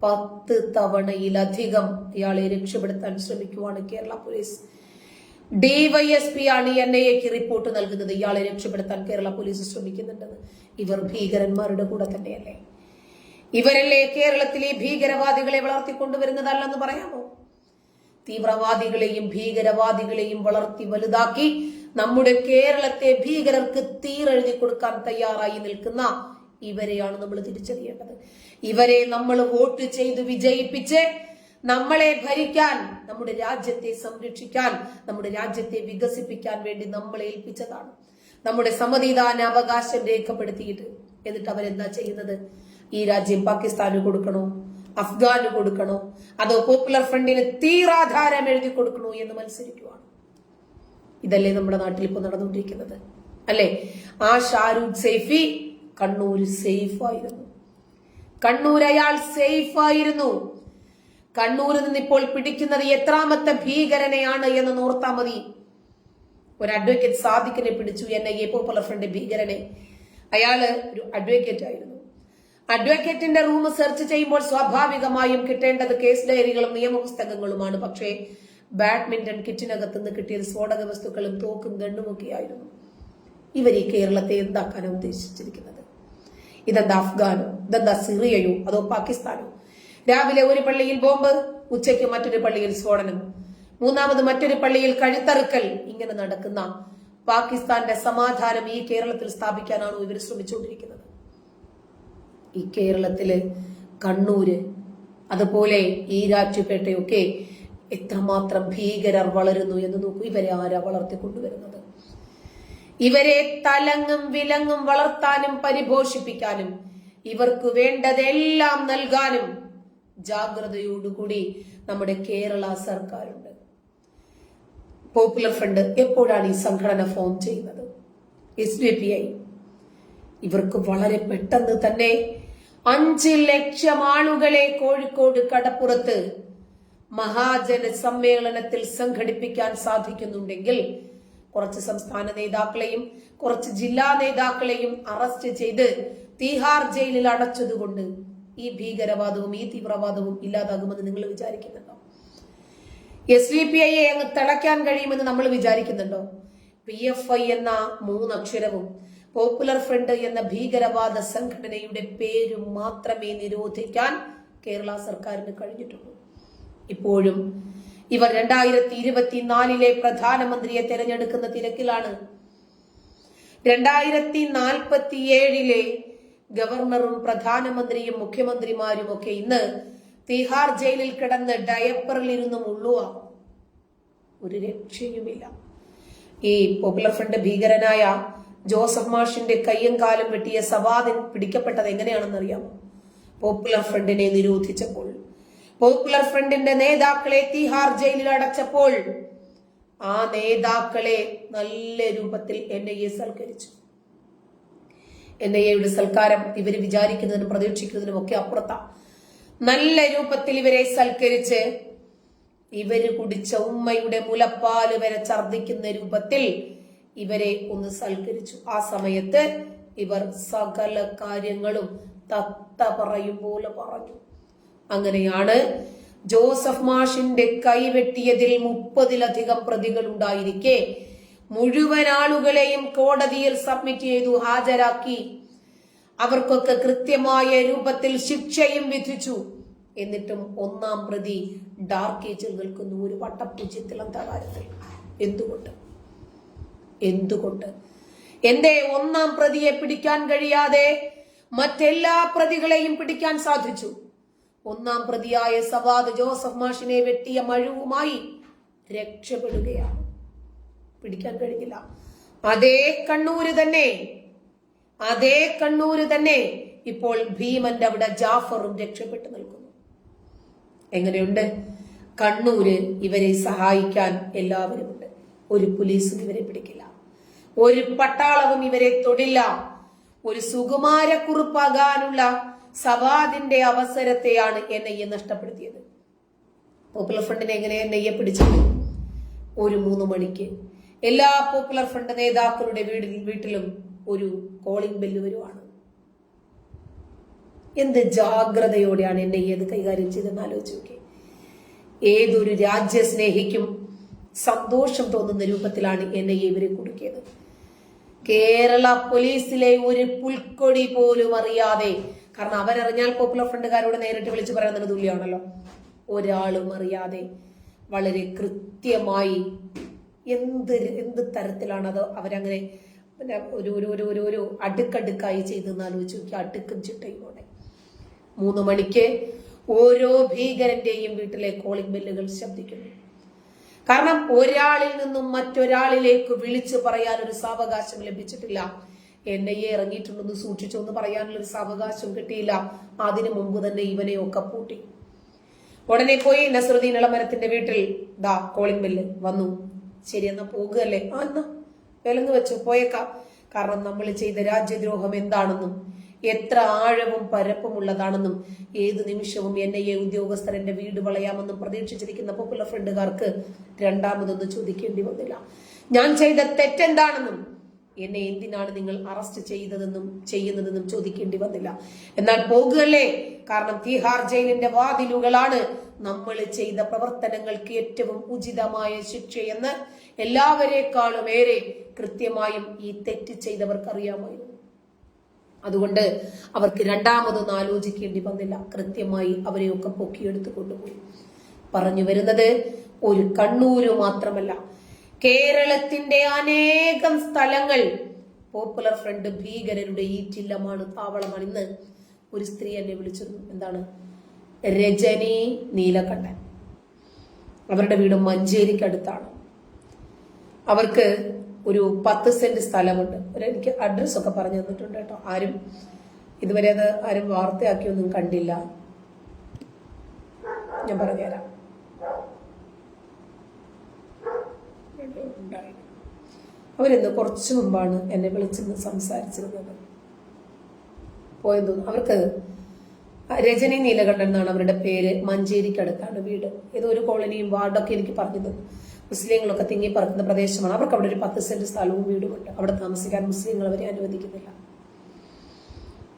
10 തവണയിലധികം ഇയാളെ രക്ഷപ്പെടുത്താൻ ശ്രമിക്കുവാണ് കേരള പോലീസ്. DYSP ആണ് NIAക്ക് റിപ്പോർട്ട് നൽകുന്നത്. ഇയാളെ രക്ഷപ്പെടുത്താൻ കേരള പോലീസ് ശ്രമിക്കുന്നുണ്ടെന്ന്. ഇവർ ഭീകരന്മാരുടെ കൂടെ തന്നെയല്ലേ? ഇവരല്ലേ കേരളത്തിലെ ഭീകരവാദികളെ വളർത്തിക്കൊണ്ടുവരുന്നതല്ലെന്ന് പറയാമോ? തീവ്രവാദികളെയും ഭീകരവാദികളെയും വളർത്തി വലുതാക്കി നമ്മുടെ കേരളത്തെ ഭീകരർക്ക് തീരെഴുതി കൊടുക്കാൻ തയ്യാറായി നിൽക്കുന്ന ഇവരെയാണ് നമ്മൾ തിരിച്ചറിയേണ്ടത്. ഇവരെ നമ്മൾ വോട്ട് ചെയ്ത് വിജയിപ്പിച്ച് നമ്മളെ ഭരിക്കാൻ, നമ്മുടെ രാജ്യത്തെ സംരക്ഷിക്കാൻ, നമ്മുടെ രാജ്യത്തെ വികസിപ്പിക്കാൻ വേണ്ടി നമ്മളെ ഏൽപ്പിച്ചതാണ്. നമ്മുടെ സമ്മതിദാന അവകാശം രേഖപ്പെടുത്തിയിട്ട് എന്നിട്ട് അവരെന്താ ചെയ്യുന്നത്? ഈ രാജ്യം പാകിസ്ഥാന് കൊടുക്കണോ, അഫ്ഗാന് കൊടുക്കണോ, അതോ പോപ്പുലർ ഫ്രണ്ടിന് തീരാധാരം എഴുതി കൊടുക്കണോ എന്ന് മത്സരിക്കുവാണ്. ഇതല്ലേ നമ്മുടെ നാട്ടിൽ ഇപ്പൊ നടന്നുകൊണ്ടിരിക്കുന്നത് അല്ലെ? ആ ഷാരൂഖ് സൈഫി കണ്ണൂർ സേഫ് ആയിരുന്നു. കണ്ണൂർ അയാൾ സേഫ് ആയിരുന്നു. കണ്ണൂരിൽ നിന്ന് ഇപ്പോൾ പിടിക്കുന്നത് എത്രാമത്തെ ഭീകരനെയാണ് എന്ന് നോർത്താ മതി. ഒരു അഡ്വക്കേറ്റ് സാദിഖിനെ പിടിച്ചു, NIA പോപ്പുലർ ഫ്രണ്ട് ഭീകരനെ. അയാള് ഒരു അഡ്വക്കേറ്റ് ആയിരുന്നു. അഡ്വക്കേറ്റിന്റെ റൂം സെർച്ച് ചെയ്യുമ്പോൾ സ്വാഭാവികമായും കിട്ടേണ്ടത് കേസ് ഡയറികളും നിയമപുസ്തകങ്ങളുമാണ്. പക്ഷേ ബാഡ്മിന്റൺ കിറ്റിനകത്ത് നിന്ന് കിട്ടിയത് സ്ഫോടക വസ്തുക്കളും തോക്കും ഗണ്ണുമൊക്കെയായിരുന്നു. ഇവർ ഈ കേരളത്തെ എന്താക്കാനാണ് ഉദ്ദേശിച്ചിരിക്കുന്നത്? ഇതെന്താ അഫ്ഗാനോ, ഇതെന്താ സിറിയയോ, അതോ പാകിസ്ഥാനോ? രാവിലെ ഒരു പള്ളിയിൽ ബോംബ്, ഉച്ചയ്ക്ക് മറ്റൊരു പള്ളിയിൽ സ്ഫോടനം, മൂന്നാമത് മറ്റൊരു പള്ളിയിൽ കഴുത്തറുക്കൽ. ഇങ്ങനെ നടക്കുന്ന പാകിസ്ഥാന്റെ സമാധാനം ഈ കേരളത്തിൽ സ്ഥാപിക്കാനാണോ ഇവർ ശ്രമിച്ചുകൊണ്ടിരിക്കുന്നത്? ഈ കേരളത്തില് കണ്ണൂര്, അതുപോലെ ഈരാറ്റുപേട്ടയൊക്കെ എത്രമാത്രം ഭീകരർ വളരുന്നു എന്ന് നോക്കൂ. ഇവരെ ആരാ വളർത്തിക്കൊണ്ടുവരുന്നത്? ഇവരെ തലങ്ങും വിലങ്ങും വളർത്താനും പരിപോഷിപ്പിക്കാനും ഇവർക്ക് വേണ്ടതെല്ലാം നൽകാനും ജാഗ്രതയോടുകൂടി നമ്മുടെ കേരള സർക്കാരുണ്ട്. പോപ്പുലർ ഫ്രണ്ട് എപ്പോഴാണ് ഈ സംഘടന ഫോം ചെയ്യുന്നത്? SDPI. ഇവർക്ക് വളരെ പെട്ടെന്ന് തന്നെ 5 ലക്ഷം ആളുകളെ കോഴിക്കോട് കടപ്പുറത്ത് മഹാജന സമ്മേളനത്തിൽ സംഘടിപ്പിക്കാൻ സാധിക്കുന്നുണ്ടെങ്കിൽ കുറച്ച് സംസ്ഥാന നേതാക്കളെയും കുറച്ച് ജില്ലാ നേതാക്കളെയും അറസ്റ്റ് ചെയ്ത് തീഹാർ ജയിലിൽ അടച്ചതുകൊണ്ട് ഈ ഭീകരവാദവും ഈ തീവ്രവാദവും ഇല്ലാതാകുമെന്ന് നിങ്ങൾ വിചാരിക്കുന്നുണ്ടോ? SDPI അങ്ങ് തിളയ്ക്കാൻ കഴിയുമെന്ന് നമ്മൾ വിചാരിക്കുന്നുണ്ടോ? PFI എന്ന 3 അക്ഷരവും പോപ്പുലർ ഫ്രണ്ട് എന്ന ഭീകരവാദ സംഘടനയുടെ പേരും മാത്രമേ നിരോധിക്കാൻ കേരള സർക്കാരിന് കഴിഞ്ഞിട്ടുള്ളൂ. ഇപ്പോഴും ഇവർ 2024 പ്രധാനമന്ത്രിയെ തെരഞ്ഞെടുക്കുന്ന തിരക്കിലാണ്. 2047 ഗവർണറും പ്രധാനമന്ത്രിയും മുഖ്യമന്ത്രിമാരും ഒക്കെ ഇന്ന് തിഹാർ ജയിലിൽ കിടന്ന് ഡയപ്പറിലിരുന്ന് മുള്ളുക. ഒരു രക്ഷയുമില്ല. ഈ പോപ്പുലർ ഫ്രണ്ട് ഭീകരനായ ജോസഫ് മാഷിന്റെ കയ്യും കാലും വെട്ടിയ സവാദ് പിടിക്കപ്പെട്ടത് എങ്ങനെയാണെന്നറിയാമോ? പോപ്പുലർ ഫ്രണ്ടിനെ നിരോധിച്ചപ്പോൾ, പോപ്പുലർ ഫ്രണ്ടിന്റെ നേതാക്കളെ തിഹാർ ജയിലിൽ അടച്ചപ്പോൾ ആ നേതാക്കളെ നല്ല രൂപത്തിൽ NIA സൽക്കരിച്ചു. NIAയുടെ സൽക്കാരം ഇവര് വിചാരിക്കുന്നതിനും പ്രതീക്ഷിക്കുന്നതിനും ഒക്കെ അപ്പുറത്താണ്. നല്ല രൂപത്തിൽ ഇവരെ സൽക്കരിച്ച് ഇവര് കുടിച്ച ഉമ്മയുടെ മുലപ്പാല് വരെ ഛർദിക്കുന്ന രൂപത്തിൽ ഇവരെ ഒന്ന് സൽക്കരിച്ചു. ആ സമയത്ത് ഇവർ സകല കാര്യങ്ങളും തത്ത പറയും പോലെ പറഞ്ഞു. അങ്ങനെയാണ് ജോസഫ് മാഷിന്റെ കൈവെട്ടിയതിൽ 30-ലധികം പ്രതികൾ ഉണ്ടായിരിക്കെ മുഴുവൻ ആളുകളെയും കോടതിയിൽ സബ്മിറ്റ് ചെയ്തു, ഹാജരാക്കി. അവർക്കൊക്കെ കൃത്യമായ രൂപത്തിൽ ശിക്ഷയും വിധിച്ചു. എന്നിട്ടും 1-ാം പ്രതി ഡാർക്ക് ഏജിൽ നിൽക്കുന്നു, ഒരു വട്ടപ്പൂജ്യത്തിൽ അന്ധകാരത്തിൽ. എന്തുകൊണ്ട് എന്റെ 1-ാം പ്രതിയെ പിടിക്കാൻ കഴിയാതെ മറ്റെല്ലാ പ്രതികളെയും പിടിക്കാൻ സാധിച്ചു? 1-ാം പ്രതിയായ സവാദ് ജോസഫ് മാഷിനെ വെട്ടിയ മഴുവുമായി രക്ഷപ്പെടുകയാണ്. പിടിക്കാൻ കഴിഞ്ഞില്ല. അതേ കണ്ണൂര് തന്നെ ഇപ്പോൾ ഭീമന്റെ അവിടെ ജാഫറും രക്ഷപ്പെട്ടു നിൽക്കുന്നു. എങ്ങനെയുണ്ട്? കണ്ണൂര് ഇവരെ സഹായിക്കാൻ എല്ലാവരുമുണ്ട്. ഒരു പോലീസും ഇവരെ പിടിക്കില്ല, ഒരു പട്ടാളവും ഇവരെ തൊടില്ല. ഒരു സുകുമാരക്കുറുപ്പാകാനുള്ള സവാദിന്റെ അവസരത്തെയാണ് NIA നഷ്ടപ്പെടുത്തിയത്. പോപ്പുലർ ഫ്രണ്ടിനെ എങ്ങനെ NIA പിടിച്ചത്? ഒരു 3 മണിക്ക് എല്ലാ പോപ്പുലർ ഫ്രണ്ട് നേതാക്കളുടെ വീട്ടിലും ഒരു കോളിംഗ് ബെല്ല് വരുവാണ്. എന്ത് ജാഗ്രതയോടെയാണ് NIA അത് കൈകാര്യം ചെയ്തെന്ന് ആലോചിച്ച് നോക്കി. ഏതൊരു രാജ്യസ്നേഹിക്കും സന്തോഷം തോന്നുന്ന രൂപത്തിലാണ് NIA ഇവരെ കുടുക്കിയത്. കേരള പോലീസിലെ ഒരു പുൽക്കൊടി പോലും അറിയാതെ, കാരണം അവരറിഞ്ഞാൽ പോപ്പുലർ ഫ്രണ്ടുകാരോട് നേരിട്ട് വിളിച്ചു പറയുന്നതിന് തുല്യമാണല്ലോ, ഒരാളും അറിയാതെ വളരെ കൃത്യമായി എന്ത് തരത്തിലാണ് അത് അവരങ്ങനെ ഒരു അടുക്കടുക്കായി ചെയ്തെന്ന് ആലോചിച്ച് നോക്കി. അടുക്കും ചിട്ടയോടെ 3 മണിക്ക് ഓരോ ഭീകരന്റെയും വീട്ടിലെ കോളിംഗ് ബെല്ലുകൾ ശബ്ദിക്കുന്നു. കാരണം ഒരാളിൽ നിന്നും മറ്റൊരാളിലേക്ക് വിളിച്ചു പറയാൻ ഒരു സാവകാശം ലഭിച്ചിട്ടില്ല. NIA ഇറങ്ങിയിട്ടുണ്ടെന്ന് സൂക്ഷിച്ചൊന്ന് പറയാനുള്ള ഒരു സാവകാശം കിട്ടിയില്ല. അതിനു മുമ്പ് തന്നെ ഇവനെയൊക്കെ പൂട്ടി. ഉടനെ പോയി നസറുദ്ദീൻ ഇളമരത്തിന്റെ വീട്ടിൽ കോളിംഗ് ബെല്ല് വന്നു. ശരി, എന്നാ പോകുകയല്ലേ? എന്നാ വിലങ്ങ് വെച്ചു പോയേക്കാം. കാരണം നമ്മൾ ചെയ്ത രാജ്യദ്രോഹം എന്താണെന്നും എത്ര ആഴവും പരപ്പുമുള്ളതാണെന്നും ഏത് നിമിഷവും NIA ഉദ്യോഗസ്ഥർ എന്റെ വീട് വളയാമെന്നും പ്രതീക്ഷിച്ചിരിക്കുന്ന പോപ്പുലർ ഫ്രണ്ടുകാർക്ക് രണ്ടാമതൊന്നും ചോദിക്കേണ്ടി വന്നില്ല. ഞാൻ ചെയ്ത തെറ്റെന്താണെന്നും എന്നെ എന്തിനാണ് നിങ്ങൾ അറസ്റ്റ് ചെയ്യുന്നതെന്നും ചോദിക്കേണ്ടി വന്നില്ല. എന്നാൽ പോകുകയല്ലേ? കാരണം തിഹാർ ജയിലിന്റെ വാതിലുകളാണ് നമ്മൾ ചെയ്ത പ്രവർത്തനങ്ങൾക്ക് ഏറ്റവും ഉചിതമായ ശിക്ഷയെന്ന് എല്ലാവരെക്കാളും ഏറെ കൃത്യമായും ഈ തെറ്റ് ചെയ്തവർക്ക് അറിയാമായിരുന്നു. അതുകൊണ്ട് അവർക്ക് രണ്ടാമതൊന്നും ആലോചിക്കേണ്ടി വന്നില്ല. കൃത്യമായി അവരെയൊക്കെ പൊക്കിയെടുത്ത് കൊണ്ടുപോയി. പറഞ്ഞു വരുന്നത് ഒരു കണ്ണൂര് മാത്രമല്ല, കേരളത്തിന്റെ അനേകം സ്ഥലങ്ങൾ പോപ്പുലർ ഫ്രണ്ട് ഭീകരരുടെ ഈ ജില്ലമാണ്, താവളമാണ്. ഇന്ന് ഒരു സ്ത്രീ എന്നെ വിളിച്ചിരുന്നു. എന്താണ്? രജനി നീലകണ്ഠൻ. അവരുടെ വീട് മഞ്ചേരിക്കടുത്താണ്. അവർക്ക് ഒരു 10 സെന്റ് സ്ഥലമുണ്ട്. എനിക്ക് അഡ്രസ് ഒക്കെ പറഞ്ഞു തന്നിട്ടുണ്ട് കേട്ടോ. ആരും ഇതുവരെ അത് വാർത്തയാക്കിയൊന്നും കണ്ടില്ല. ഞാൻ പറഞ്ഞുതരാം. അവരിന്ന് കുറച്ചു മുമ്പാണ് എന്നെ വിളിച്ചെന്ന് സംസാരിച്ചിരുന്നത്. പോയെന്ന് തോന്നുന്നു. അവർക്ക് രജനി നീലകണ്ഠൻ എന്നാണ് അവരുടെ പേര്. മഞ്ചേരിക്കടുത്താണ് വീട്. ഏതോ ഒരു കോളനിയും വാർഡൊക്കെ എനിക്ക് പറഞ്ഞു തന്നു. മുസ്ലിങ്ങളൊക്കെ തിങ്ങി പറക്കുന്ന പ്രദേശമാണ്. അവർക്ക് അവിടെ ഒരു 10 സെന്റ് സ്ഥലവും വീടുമുണ്ട്. അവിടെ താമസിക്കാൻ മുസ്ലിങ്ങൾ അവരെ അനുവദിക്കുന്നില്ല.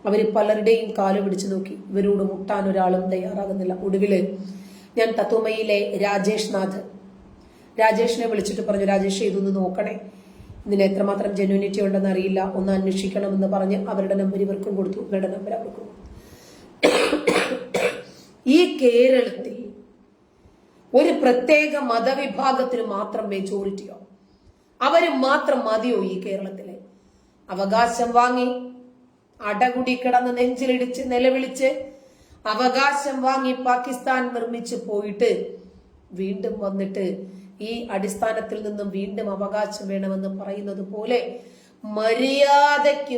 അവര് പലരുടെയും കാല് പിടിച്ചു നോക്കി, ഇവരോട് മുട്ടാൻ ഒരാളും തയ്യാറാകുന്നില്ല. ഒടുവില് ഞാൻ തത്വമയിലെ രാജേഷിനെ വിളിച്ചിട്ട് പറഞ്ഞു, രാജേഷ് ഇതൊന്ന് നോക്കണേ, ഇതിന് എത്രമാത്രം ജെന്യൂനിറ്റി ഉണ്ടെന്ന് അറിയില്ല, ഒന്ന് അന്വേഷിക്കണമെന്ന് പറഞ്ഞ് അവരുടെ നമ്പർ ഇവർക്കും കൊടുത്തു, ഇവരുടെ നമ്പർ അവർക്കും കൊടുത്തു. ഈ കേരളത്തിൽ ഒരു പ്രത്യേക മതവിഭാഗത്തിന് മാത്രം മെജോറിറ്റിയോ, അവര് മാത്രം മതിയോ ഈ കേരളത്തിലെ? അവകാശം വാങ്ങി അടകുടി കിടന്ന് നെഞ്ചിലിടിച്ച് നിലവിളിച്ച് അവകാശം വാങ്ങി പാകിസ്ഥാൻ നിർമ്മിച്ചു പോയിട്ട് വീണ്ടും വന്നിട്ട് ഈ അടിസ്ഥാനത്തിൽ നിന്നും വീണ്ടും അവകാശം വേണമെന്ന് പറയുന്നത് പോലെ മര്യാദയ്ക്ക്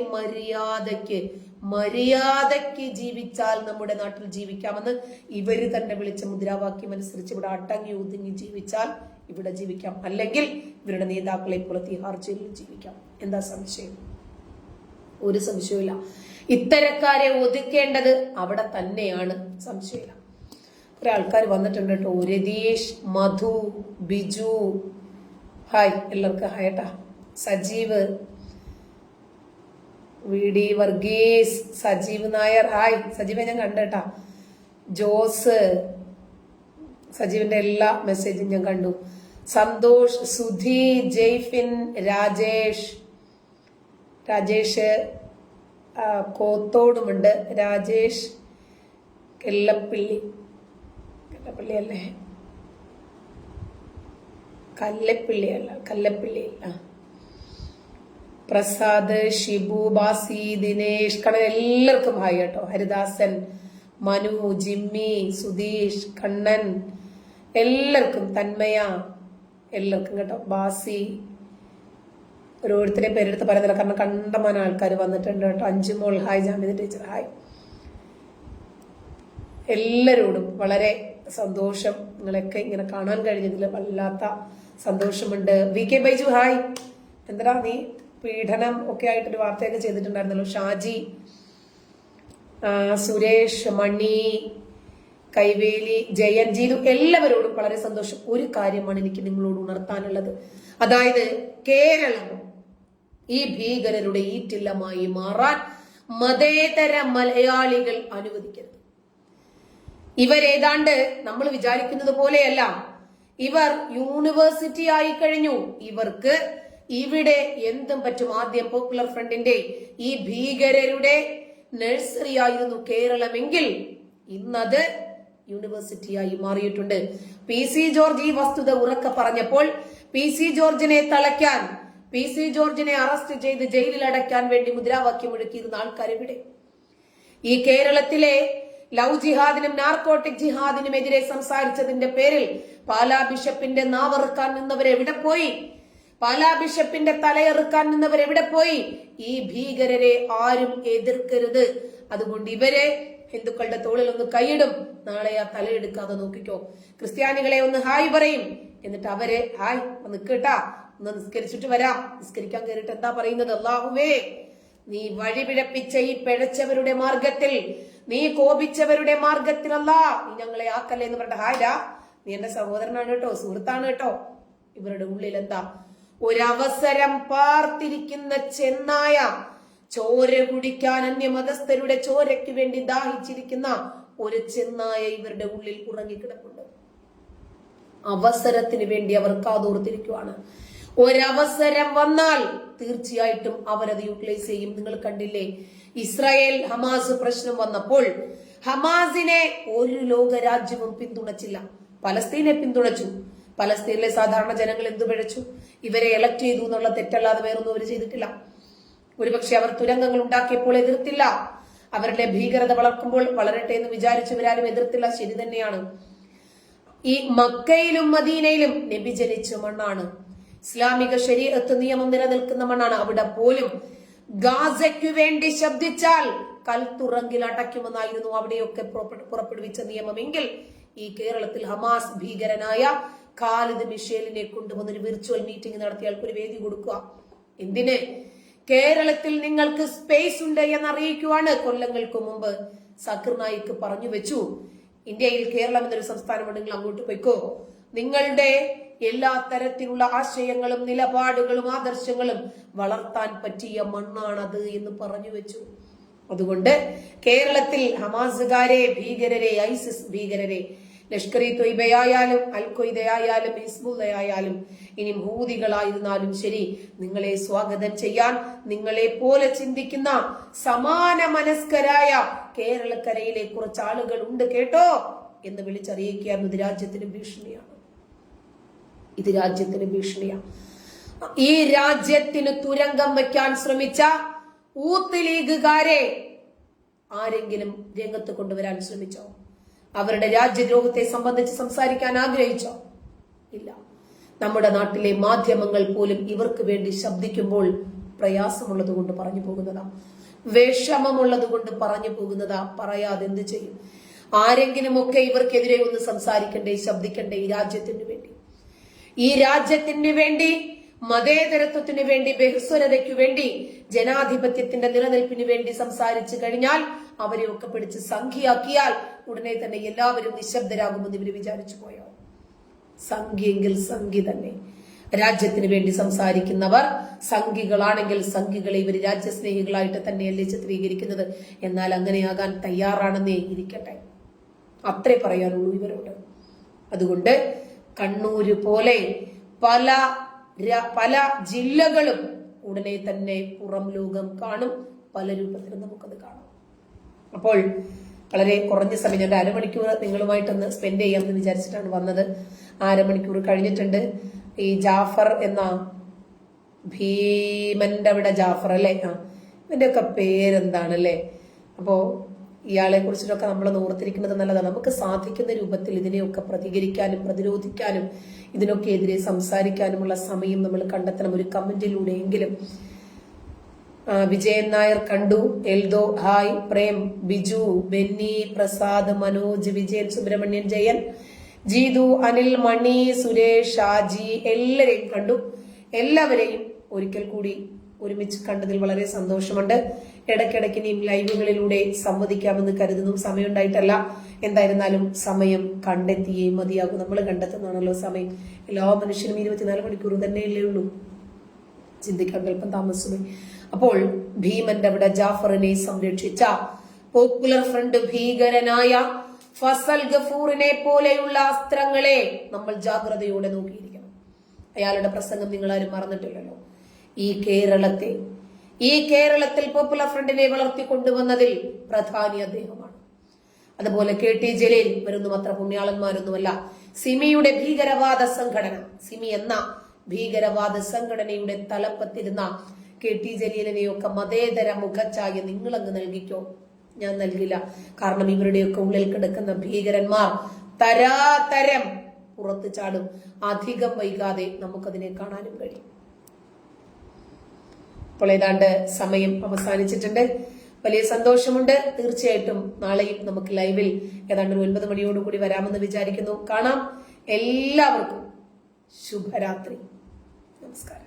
ജീവിച്ചാൽ നമ്മുടെ നാട്ടിൽ ജീവിക്കാമെന്ന് ഇവര് തന്നെ വിളിച്ച മുദ്രാവാക്യം അനുസരിച്ച് ഇവിടെ അടങ്ങി ഒതുങ്ങി ജീവിച്ചാൽ ഇവിടെ ജീവിക്കാം, അല്ലെങ്കിൽ ഇവരുടെ നേതാക്കളെ പോലെ തിഹാർ ജയിലിൽ ജീവിക്കാം. എന്താ സംശയം? ഒരു സംശയമില്ല. ഇത്തരക്കാരെ ഒതുക്കേണ്ടത് അവിടെ തന്നെയാണ്, സംശയമില്ല. കുറെ ആൾക്കാർ വന്നിട്ടുണ്ട് കേട്ടോ. രതീഷ്, മധു, ബിജു, ഹായ്, എല്ലാവർക്കും ഹായട്ടാ. Sajeev, VD Varghese, Sajeev Nair, hi. സജീവെ ഞാൻ കണ്ടേട്ടാ. ജോസ്, സജീവിന്റെ എല്ലാ മെസ്സേജും ഞാൻ കണ്ടു. സന്തോഷ്, സുധി, ജയ്ഫിൻ, രാജേഷ് കോത്തോടുമുണ്ട്. രാജേഷ് കല്ലപ്പള്ളി അല്ലേ, കല്ലപ്പള്ളി പ്രസാദ്, ഷിബു, ബാസി, ദിനേഷ്, കണ്ണൻ, എല്ലാവർക്കും ഹായ് കേട്ടോ. ഹരിദാസൻ, മനു, ജിമ്മി, സുധീഷ്, കണ്ണൻ, എല്ലാവർക്കും, തന്മയ, എല്ലാവർക്കും കേട്ടോ. ബാസി, ഓരോരുത്തരെയും പേരെടുത്ത് പറയുന്നില്ല കാരണം കണ്ടമാന ആൾക്കാർ വന്നിട്ടുണ്ട് കേട്ടോ. Anjumol hi. Jamida teacher hi. എല്ലാരോടും വളരെ സന്തോഷം, നിങ്ങളൊക്കെ ഇങ്ങനെ കാണാൻ കഴിഞ്ഞതിൽ വല്ലാത്ത സന്തോഷമുണ്ട്. VK Baiju hi. എന്താ നീ പീഡനം ഒക്കെ ആയിട്ടൊരു വാർത്തയൊക്കെ ചെയ്തിട്ടുണ്ടായിരുന്നല്ലോ. ഷാജി, സുരേഷ്, മണി, കൈവേലി, ജയൻ, ജീതു, എല്ലാവരോടും വളരെ സന്തോഷം. ഒരു കാര്യമാണ് എനിക്ക് നിങ്ങളോട് ഉണർത്താനുള്ളത്. അതായത് കേരളം ഈ ഭീകരരുടെ ഈറ്റില്ലമായി മാറാൻ മതേതര മലയാളികൾ അനുവദിക്കരുത്. ഇവരേതാണ്ട് നമ്മൾ വിചാരിക്കുന്നത് പോലെയല്ല. ഇവർ യൂണിവേഴ്സിറ്റി ആയി കഴിഞ്ഞു. ഇവർക്ക് ഇവിടെ എന്തും പറ്റും. ആദ്യം പോപ്പുലർ ഫ്രണ്ടിന്റെ ഈ ഭീകരരുടെ നഴ്സറി ആയിരുന്നു കേരളമെങ്കിൽ ഇന്നത് യൂണിവേഴ്സിറ്റിയായി മാറിയിട്ടുണ്ട്. PC ജോർജ് ഈ വസ്തുത ഉറക്കെ പറഞ്ഞപ്പോൾ PC ജോർജിനെ തളയ്ക്കാൻ, PC ജോർജിനെ അറസ്റ്റ് ചെയ്ത് ജയിലിൽ അടയ്ക്കാൻ വേണ്ടി മുദ്രാവാക്യം മുഴക്കിയിരുന്ന ആൾക്കാരെവിടെ? ഈ കേരളത്തിലെ ലവ് ജിഹാദിനും നാർക്കോട്ടിക് ജിഹാദിനുമെതിരെ സംസാരിച്ചതിന്റെ പേരിൽ പാലാ ബിഷപ്പിന്റെ നാവറുക്കാൻ നിന്നവരെവിടെ പോയി? പാലാ ബിഷപ്പിന്റെ തലയെറുക്കാൻ നിന്നവരെവിടെ പോയി? ഈ ഭീകരരെ ആരും എതിർക്കരുത്. അതുകൊണ്ട് ഇവരെ ഹിന്ദുക്കളുടെ തോളിൽ ഒന്ന് കൈയിടും, നാളെ ആ തലയെടുക്കാതെ നോക്കിക്കോ. ക്രിസ്ത്യാനികളെ ഒന്ന് ഹായ് പറയും, എന്നിട്ട് അവരെ ഹായ് നിൽക്കട്ടാ, ഒന്ന് നിസ്കരിച്ചിട്ട് വരാം. നിസ്കരിക്കാൻ കയറിയിട്ട് എന്താ പറയുന്നത്? അല്ലാഹുവേ, നീ വഴിപിഴപ്പിച്ച ഈ പിഴച്ചവരുടെ മാർഗത്തിൽ, നീ കോപിച്ചവരുടെ മാർഗത്തിലല്ല നീ ഞങ്ങളെ ആക്കല്ലേ എന്ന് പറഞ്ഞ ഹായ് രാ, നീ എന്റെ സഹോദരനാണ് കേട്ടോ, സുഹൃത്താണ് കേട്ടോ. ഇവരുടെ ഉള്ളിൽ എന്താ? ഒരവസരം പാർത്തിരിക്കുന്ന ചെന്നായ, ചോര കുടിക്കാൻ അന്യമതസ്ഥരുടെ ചോരയ്ക്ക് വേണ്ടി ദാഹിച്ചിരിക്കുന്ന ഒരു ചെന്നായ ഇവരുടെ ഉള്ളിൽ ഉറങ്ങിക്കിടപ്പുണ്ട്. അവസരത്തിന് വേണ്ടി അവർ കാതോർത്തിരിക്കുവാണ്. ഒരവസരം വന്നാൽ തീർച്ചയായിട്ടും അവരത് യൂട്ടിലൈസ് ചെയ്യും. നിങ്ങൾ കണ്ടില്ലേ, ഇസ്രായേൽ ഹമാസ് പ്രശ്നം വന്നപ്പോൾ ഹമാസിനെ ഒരു ലോകരാജ്യവും പിന്തുണച്ചില്ല. പലസ്തീനെ പിന്തുണച്ചു. പലസ്തീനിലെ സാധാരണ ജനങ്ങൾ എന്തു പിഴച്ചു? ഇവരെ എലക്ട് ചെയ്തു എന്നുള്ള തെറ്റല്ലാതെ വേറൊന്നും അവർ ചെയ്തിട്ടില്ല. ഒരുപക്ഷെ അവർ തുരങ്കങ്ങൾ ഉണ്ടാക്കിയപ്പോൾ എതിർത്തില്ല. അവരുടെ ഭീകരത വളർക്കുമ്പോൾ വളരട്ടെ എന്ന് വിചാരിച്ചവരാരും എതിർത്തില്ല. ശരി തന്നെയാണ്. ഈ മക്കയിലും മദീനയിലും നബി ജനിച്ച മണ്ണാണ്. ഇസ്ലാമിക ശരീഅത്ത് നിയമം നിലനിൽക്കുന്ന മണ്ണാണ്. അവിടെ പോലും ഗാസയ്ക്കു വേണ്ടി ശബ്ദിച്ചാൽ കൽത്തുറങ്കിൽ അടയ്ക്കുമെന്നായിരുന്നു അവിടെയൊക്കെ പുറപ്പെടുവിച്ച നിയമമെങ്കിൽ ഈ കേരളത്തിൽ ഹമാസ് ഭീകരനായ ഖാലിദ് മിഷേലിനെ കൊണ്ടുവന്നൊരു വിർച്വൽ മീറ്റിംഗ് നടത്തിയാൽ ഒരു വേദി കൊടുക്കുക. എന്തിന്? കേരളത്തിൽ നിങ്ങൾക്ക് സ്പേസ് ഉണ്ട് എന്നറിയിക്കുവാണ്. കൊല്ലങ്ങൾക്ക് മുമ്പ് സക്കീർ നായിക് പറഞ്ഞു വെച്ചു, ഇന്ത്യയിൽ കേരളം എന്നൊരു സംസ്ഥാനമുണ്ടെങ്കിൽ അങ്ങോട്ട് പോയിക്കോ, നിങ്ങളുടെ എല്ലാ തരത്തിലുള്ള ആശയങ്ങളും നിലപാടുകളും ആദർശങ്ങളും വളർത്താൻ പറ്റിയ മണ്ണാണത് എന്ന് പറഞ്ഞു വെച്ചു. അതുകൊണ്ട് കേരളത്തിൽ ഹമാസുകാരെ, ഭീകരരെ, ഐസിസ് ഭീകരരെ, ലഷ്കർ-ഇ തൊയ്ബയായാലും അൽ ഖ്വയ്ദയായാലും ഹിസ്ബുള്ളയായാലും ഇനി ഹൂതികളായിരുന്നാലും ശരി, നിങ്ങളെ സ്വാഗതം ചെയ്യാൻ നിങ്ങളെ പോലെ ചിന്തിക്കുന്ന സമാന മനസ്കരായ കേരളക്കരയിലെ കുറച്ച് ആളുകൾ ഉണ്ട് കേട്ടോ എന്ന് വിളിച്ചറിയിക്കുകയായിരുന്നു. ഇത് രാജ്യത്തിന് ഭീഷണിയാണ്. ഇത് രാജ്യത്തിന് ഭീഷണിയാണ്. ഈ രാജ്യത്തിന് തുരങ്കം വയ്ക്കാൻ ശ്രമിച്ച ഊത്ത് ലീഗുകാരെ ആരെങ്കിലും രംഗത്ത് കൊണ്ടുവരാൻ ശ്രമിച്ചോ? അവരുടെ രാജ്യദ്രോഹത്തെ സംബന്ധിച്ച് സംസാരിക്കാൻ ആഗ്രഹിച്ചോ? ഇല്ല. നമ്മുടെ നാട്ടിലെ മാധ്യമങ്ങൾ പോലും ഇവർക്ക് വേണ്ടി ശബ്ദിക്കുമ്പോൾ പ്രയാസമുള്ളത് കൊണ്ട് പറഞ്ഞു പോകുന്നതാ, വിഷമമുള്ളത് കൊണ്ട് പറഞ്ഞു പോകുന്നതാ. പറയാതെ എന്ത് ചെയ്യും? ആരെങ്കിലുമൊക്കെ ഇവർക്കെതിരെ ഒന്ന് സംസാരിക്കണ്ടേ, ശബ്ദിക്കണ്ടേ? ഈ രാജ്യത്തിന് വേണ്ടി, ഈ രാജ്യത്തിന് വേണ്ടി, മതേതരത്വത്തിന് വേണ്ടി, ബഹുസ്വരതയ്ക്കു വേണ്ടി, ജനാധിപത്യത്തിന്റെ നിലനിൽപ്പിന് വേണ്ടി സംസാരിച്ചു കഴിഞ്ഞാൽ അവരെയൊക്കെ പിടിച്ച് സംഖ്യയാക്കിയാൽ ഉടനെ തന്നെ എല്ലാവരും നിശബ്ദരാകുമെന്ന് ഇവര് വിചാരിച്ചു പോയോ? സംഖ്യയെങ്കിൽ സംഖ്യ തന്നെ. രാജ്യത്തിന് വേണ്ടി സംസാരിക്കുന്നവർ സംഖ്യകളാണെങ്കിൽ സംഖ്യകളെ ഇവർ രാജ്യസ്നേഹികളായിട്ട് തന്നെയല്ലേ ചിത്രീകരിക്കുന്നത്. എന്നാൽ അങ്ങനെയാകാൻ തയ്യാറാണെന്നേ ഇരിക്കട്ടെ. അത്രേ പറയാനുള്ളൂ ഇവരോട്. അതുകൊണ്ട് കണ്ണൂര് പോലെ പല ജില്ലകളും ഉടനെ തന്നെ പുറം ലോകം കാണും. പല രൂപത്തിലും നമുക്കത് കാണാം. അപ്പോൾ വളരെ കുറഞ്ഞ സമയം, ഞാൻ അരമണിക്കൂർ നിങ്ങളുമായിട്ടൊന്ന് സ്പെൻഡ് ചെയ്യാമെന്ന് വിചാരിച്ചിട്ടാണ് വന്നത്. അരമണിക്കൂർ കഴിഞ്ഞിട്ടുണ്ട്. ഈ ജാഫർ എന്ന ഭീമന്റെ അവിടെ ജാഫർ അല്ലേ, ഇതിന്റെ ഒക്കെ പേരെന്താണല്ലേ? അപ്പോ ഇയാളെ കുറിച്ചിട്ടൊക്കെ നമ്മൾ ഓർത്തിരിക്കുന്നത് നല്ലതാണ്. നമുക്ക് സാധിക്കുന്ന രൂപത്തിൽ ഇതിനെയൊക്കെ പ്രതികരിക്കാനും പ്രതിരോധിക്കാനും ഇതിനൊക്കെ എതിരെ സംസാരിക്കാനുമുള്ള സമയം നമ്മൾ കണ്ടെത്തണം. ഒരു കമന്റിലൂടെയെങ്കിലും. വിജയൻ നായർ കണ്ടു, എൽദോ ഹായ്, പ്രേം, ബിജു, ബെന്നി, പ്രസാദ്, മനോജ്, വിജയൻ, സുബ്രഹ്മണ്യൻ, ജയൻ, ജീതു, അനിൽ, മണി, സുരേഷ്, ഷാജി, എല്ലാരെയും കണ്ടു. എല്ലാവരെയും ഒരിക്കൽ കൂടി ഒരുമിച്ച് കണ്ടതിൽ വളരെ സന്തോഷമുണ്ട്. ഇടയ്ക്കിടയ്ക്ക് ഇനിയും ലൈവുകളിലൂടെ സംവദിക്കാമെന്ന് കരുതുന്നു. സമയം ഉണ്ടായിട്ടല്ല. എന്തായിരുന്നാലും സമയം കണ്ടെത്തിയേ മതിയാകും. നമ്മൾ കണ്ടെത്തുന്നതാണല്ലോ സമയം. എല്ലാ മനുഷ്യനും 24 മണിക്കൂർ തന്നെയല്ലേ ഉള്ളൂ. ചിന്തിക്കാൻ അല്പം താമസിച്ചു. അപ്പോൾ ഭീമന്റെ അവിടെ ജാഫറിനെ സംരക്ഷിച്ച പോപ്പുലർ ഫ്രണ്ട് ഭീകരനായ ഫസൽ ഗഫൂറിനെ പോലെയുള്ള അസ്ത്രങ്ങളെ നമ്മൾ ജാഗ്രതയോടെ നോക്കിയിരിക്കണം. അയാളുടെ പ്രസംഗം നിങ്ങളാരും മറന്നിട്ടില്ലല്ലോ. ഈ കേരളത്തിൽ പോപ്പുലർ ഫ്രണ്ടിനെ വളർത്തിക്കൊണ്ടുവന്നതിൽ പ്രധാനി അദ്ദേഹമാണ്. അതുപോലെ KT ജലീൽ വരുന്നു, അത്ര പുണ്യാളന്മാരൊന്നുമല്ല. സിമിയുടെ ഭീകരവാദ സംഘടന, സിമി എന്ന ഭീകരവാദ സംഘടനയുടെ തലപ്പത്തിരുന്ന KT ജലീലിനെയൊക്കെ മതേതര മുഖച്ഛായ നിങ്ങളങ്ങ് നൽകിക്കോ? ഞാൻ നൽകില്ല. കാരണം ഇവരുടെയൊക്കെ ഉള്ളിൽ കിടക്കുന്ന ഭീകരന്മാർ തരാതരം പുറത്തു ചാടും. അധികം വൈകാതെ നമുക്കതിനെ കാണാനും കഴിയും. അപ്പോൾ ഏതാണ്ട് സമയം അവസാനിച്ചിട്ടുണ്ട്. വലിയ സന്തോഷമുണ്ട്. തീർച്ചയായിട്ടും നാളെയും നമുക്ക് ലൈവിൽ ഏതാണ്ട് 9 മണിയോടുകൂടി വരാമെന്ന് വിചാരിക്കുന്നു. കാണാം. എല്ലാവർക്കും ശുഭരാത്രി. നമസ്കാരം.